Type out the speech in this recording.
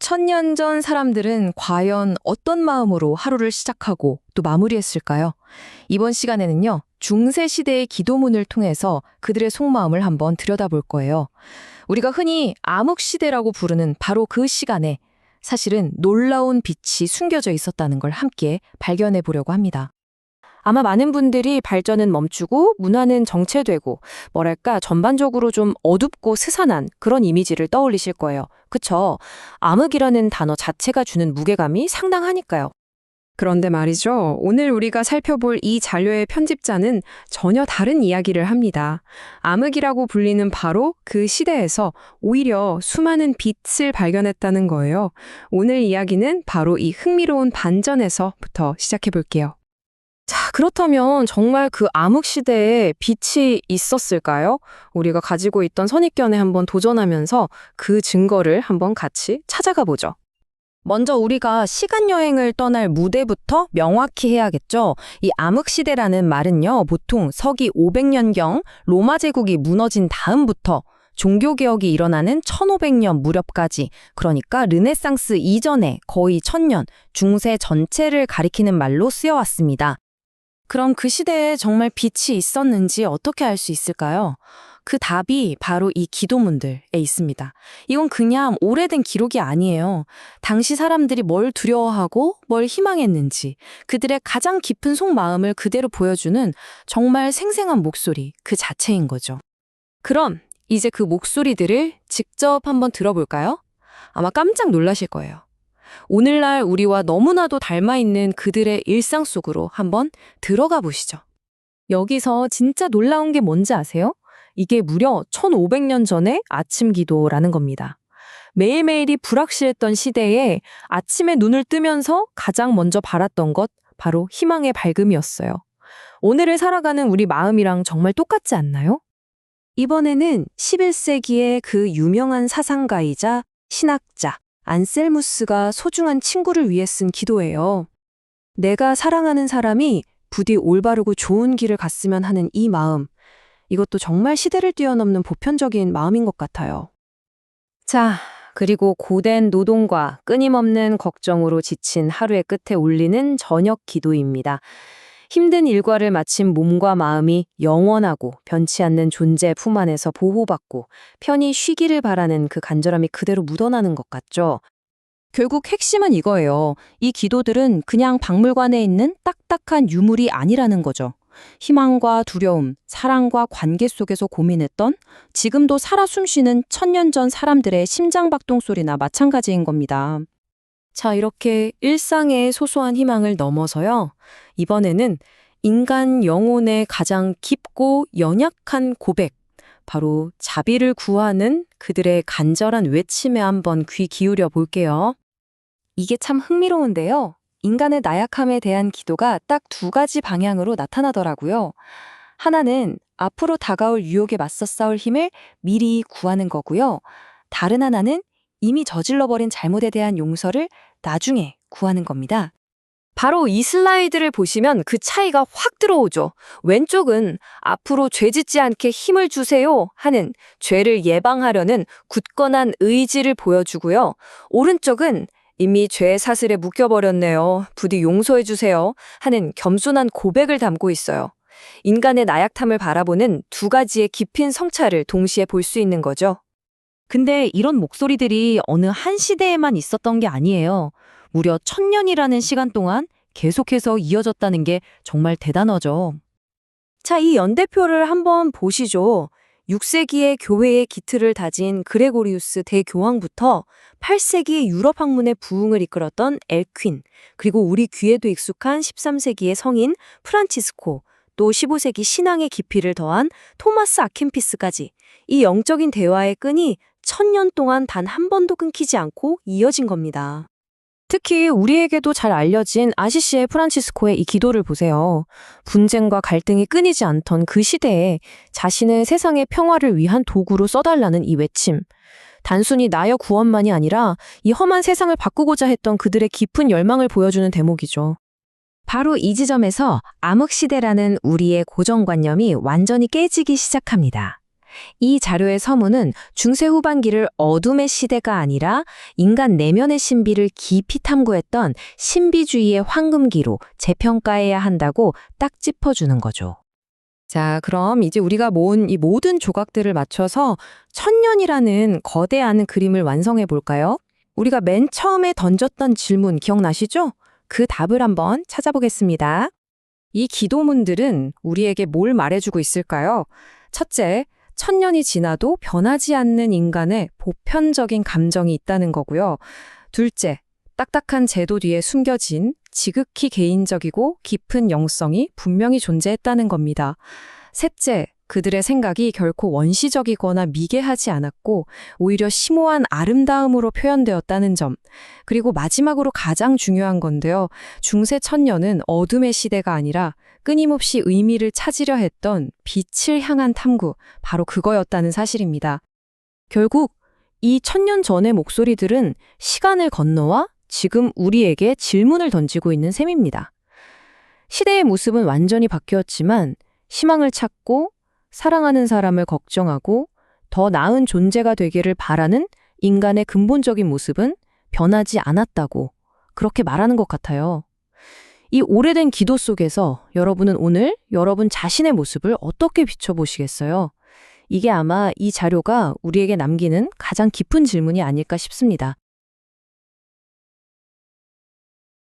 천년 전 사람들은 과연 어떤 마음으로 하루를 시작하고 또 마무리했을까요? 이번 시간에는요, 중세시대의 기도문을 통해서 그들의 속마음을 한번 들여다볼 거예요. 우리가 흔히 암흑시대라고 부르는 바로 그 시간에 사실은 놀라운 빛이 숨겨져 있었다는 걸 함께 발견해 보려고 합니다. 아마 많은 분들이 발전은 멈추고 문화는 정체되고 뭐랄까 전반적으로 좀 어둡고 스산한 그런 이미지를 떠올리실 거예요. 그쵸? 암흑이라는 단어 자체가 주는 무게감이 상당하니까요. 그런데 말이죠. 오늘 우리가 살펴볼 이 자료의 편집자는 전혀 다른 이야기를 합니다. 암흑이라고 불리는 바로 그 시대에서 오히려 수많은 빛을 발견했다는 거예요. 오늘 이야기는 바로 이 흥미로운 반전에서부터 시작해 볼게요. 자, 그렇다면 정말 그 암흑 시대에 빛이 있었을까요? 우리가 가지고 있던 선입견에 한번 도전하면서 그 증거를 한번 같이 찾아가 보죠. 먼저 우리가 시간 여행을 떠날 무대부터 명확히 해야겠죠. 이 암흑 시대라는 말은요, 보통 서기 500년경 로마 제국이 무너진 다음부터 종교개혁이 일어나는 1500년 무렵까지, 그러니까 르네상스 이전에 거의 1000년, 중세 전체를 가리키는 말로 쓰여왔습니다. 그럼 그 시대에 정말 빛이 있었는지 어떻게 알 수 있을까요? 그 답이 바로 이 기도문들에 있습니다. 이건 그냥 오래된 기록이 아니에요. 당시 사람들이 뭘 두려워하고 뭘 희망했는지, 그들의 가장 깊은 속마음을 그대로 보여주는 정말 생생한 목소리 그 자체인 거죠. 그럼 이제 그 목소리들을 직접 한번 들어볼까요? 아마 깜짝 놀라실 거예요. 오늘날 우리와 너무나도 닮아있는 그들의 일상 속으로 한번 들어가 보시죠. 여기서 진짜 놀라운 게 뭔지 아세요? 이게 무려 1500년 전의 아침 기도라는 겁니다. 매일매일이 불확실했던 시대에 아침에 눈을 뜨면서 가장 먼저 바랐던 것, 바로 희망의 밝음이었어요. 오늘을 살아가는 우리 마음이랑 정말 똑같지 않나요? 이번에는 11세기의 그 유명한 사상가이자 신학자 안셀무스가 소중한 친구를 위해 쓴 기도예요. 내가 사랑하는 사람이 부디 올바르고 좋은 길을 갔으면 하는 이 마음, 이것도 정말 시대를 뛰어넘는 보편적인 마음인 것 같아요. 자, 그리고 고된 노동과 끊임없는 걱정으로 지친 하루의 끝에 올리는 저녁 기도입니다. 힘든 일과를 마친 몸과 마음이 영원하고 변치 않는 존재 품 안에서 보호받고 편히 쉬기를 바라는 그 간절함이 그대로 묻어나는 것 같죠. 결국 핵심은 이거예요. 이 기도들은 그냥 박물관에 있는 딱딱한 유물이 아니라는 거죠. 희망과 두려움, 사랑과 관계 속에서 고민했던, 지금도 살아 숨쉬는 1000년 전 사람들의 심장박동 소리나 마찬가지인 겁니다. 자, 이렇게 일상의 소소한 희망을 넘어서요. 이번에는 인간 영혼의 가장 깊고 연약한 고백, 바로 자비를 구하는 그들의 간절한 외침에 한번 귀 기울여 볼게요. 이게 참 흥미로운데요. 인간의 나약함에 대한 기도가 딱 두 가지 방향으로 나타나더라고요. 하나는 앞으로 다가올 유혹에 맞서 싸울 힘을 미리 구하는 거고요. 다른 하나는 이미 저질러버린 잘못에 대한 용서를 나중에 구하는 겁니다. 바로 이 슬라이드를 보시면 그 차이가 확 들어오죠. 왼쪽은 앞으로 죄 짓지 않게 힘을 주세요 하는 죄를 예방하려는 굳건한 의지를 보여주고요. 오른쪽은 이미 죄의 사슬에 묶여버렸네요. 부디 용서해 주세요 하는 겸손한 고백을 담고 있어요. 인간의 나약함을 바라보는 두 가지의 깊은 성찰을 동시에 볼 수 있는 거죠. 근데 이런 목소리들이 어느 한 시대에만 있었던 게 아니에요. 무려 1000년이라는 시간 동안 계속해서 이어졌다는 게 정말 대단하죠. 자, 이 연대표를 한번 보시죠. 6세기의 교회의 기틀을 다진 그레고리우스 대교황부터 8세기의 유럽 학문의 부흥을 이끌었던 엘퀸, 그리고 우리 귀에도 익숙한 13세기의 성인 프란치스코, 또 15세기 신앙의 깊이를 더한 토마스 아킨피스까지 이 영적인 대화의 끈이 1000년 동안 단 한 번도 끊기지 않고 이어진 겁니다. 특히 우리에게도 잘 알려진 아시시의 프란치스코의 이 기도를 보세요. 분쟁과 갈등이 끊이지 않던 그 시대에 자신을 세상의 평화를 위한 도구로 써달라는 이 외침. 단순히 나여 구원만이 아니라 이 험한 세상을 바꾸고자 했던 그들의 깊은 열망을 보여주는 대목이죠. 바로 이 지점에서 암흑시대라는 우리의 고정관념이 완전히 깨지기 시작합니다. 이 자료의 서문은 중세 후반기를 어둠의 시대가 아니라 인간 내면의 신비를 깊이 탐구했던 신비주의의 황금기로 재평가해야 한다고 딱 짚어주는 거죠. 자, 그럼 이제 우리가 모은 이 모든 조각들을 맞춰서 천년이라는 거대한 그림을 완성해 볼까요? 우리가 맨 처음에 던졌던 질문 기억나시죠? 그 답을 한번 찾아보겠습니다. 이 기도문들은 우리에게 뭘 말해주고 있을까요? 첫째, 천년이 지나도 변하지 않는 인간의 보편적인 감정이 있다는 거고요. 둘째, 딱딱한 제도 뒤에 숨겨진 지극히 개인적이고 깊은 영성이 분명히 존재했다는 겁니다. 셋째, 그들의 생각이 결코 원시적이거나 미개하지 않았고 오히려 심오한 아름다움으로 표현되었다는 점. 그리고 마지막으로 가장 중요한 건데요. 중세 천년은 어둠의 시대가 아니라 끊임없이 의미를 찾으려 했던 빛을 향한 탐구, 바로 그거였다는 사실입니다. 결국 이 천년 전의 목소리들은 시간을 건너와 지금 우리에게 질문을 던지고 있는 셈입니다. 시대의 모습은 완전히 바뀌었지만 희망을 찾고 사랑하는 사람을 걱정하고 더 나은 존재가 되기를 바라는 인간의 근본적인 모습은 변하지 않았다고 그렇게 말하는 것 같아요. 이 오래된 기도 속에서 여러분은 오늘 여러분 자신의 모습을 어떻게 비춰보시겠어요? 이게 아마 이 자료가 우리에게 남기는 가장 깊은 질문이 아닐까 싶습니다.